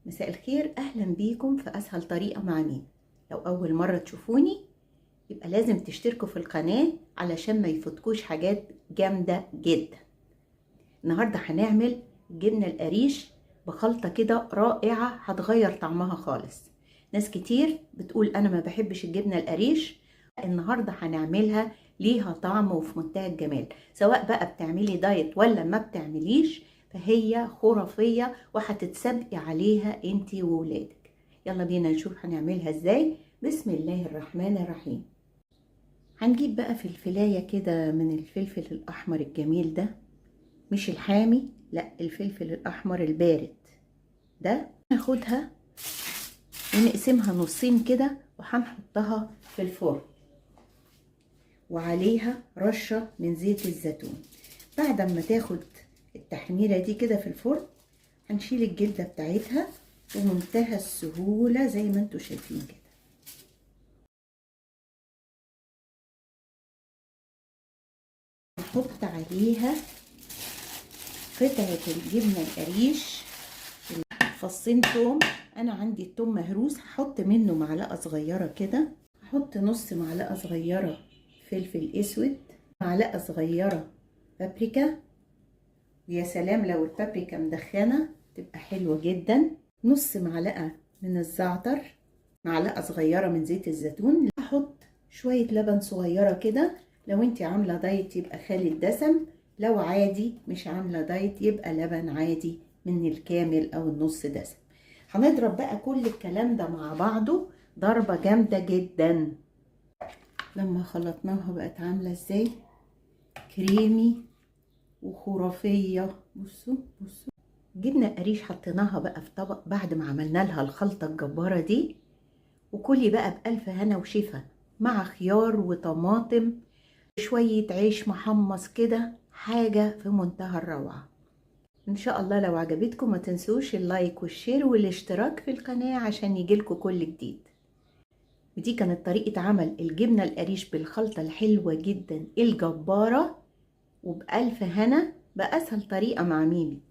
مساء الخير، اهلا بيكم في اسهل طريقة مع ميم. لو اول مرة تشوفوني يبقى لازم تشتركوا في القناة علشان ما يفوتكوش حاجات جامدة جدا. النهاردة هنعمل جبنة القريش بخلطة كده رائعة هتغير طعمها خالص. ناس كتير بتقول انا ما بحبش الجبنة القريش، النهاردة هنعملها ليها طعم وفي منتهى الجمال. سواء بقى بتعملي دايت ولا ما بتعمليش فهي خرافية وهتتسابقي عليها انتي وولادك. يلا بينا نشوف هنعملها ازاي. بسم الله الرحمن الرحيم. هنجيب بقى فلفلاية كده من الفلفل الأحمر الجميل ده، مش الحامي، لا الفلفل الأحمر البارد ده. هناخدها ونقسمها نصين كده وهنحطها في الفرن وعليها رشة من زيت الزيتون. بعد ما تاخد التحميرة دي كده في الفرن هنشيل الجلدة بتاعتها بمنتهى السهولة زي ما انتوا شايفين كده. نحط عليها قطعة الجبنة القريش، فصين توم. انا عندي التوم مهروس، هحط منه معلقة صغيرة كده. هحط نص معلقة صغيرة فلفل اسود، معلقة صغيرة بابريكا، ويا سلام لو البابريكا مدخنة تبقى حلوة جدا. نص معلقة من الزعتر، معلقة صغيرة من زيت الزيتون. هحط شوية لبن صغيرة كده، لو انت عاملة دايت يبقى خالي الدسم، لو عادي مش عاملة دايت يبقى لبن عادي من الكامل او النص دسم. هنضرب بقى كل الكلام ده مع بعضه ضربة جامدة جدا. لما خلطناها بقت عاملة ازاي، كريمي وخرافية. بصوا بصوا، جبنة قريش حطيناها بقى في طبق بعد ما عملنا لها الخلطة الجبارة دي. وكلي بقى بألف هنا وشفا مع خيار وطماطم، شوية عيش محمص كده، حاجة في منتهى الروعة. ان شاء الله لو عجبتكم ما تنسوش اللايك والشير والاشتراك في القناة عشان يجيلكوا كل جديد. ودي كانت طريقة عمل الجبنة القريش بالخلطة الحلوة جدا الجبارة، وبألف هنا بأسهل طريقة مع ميمي.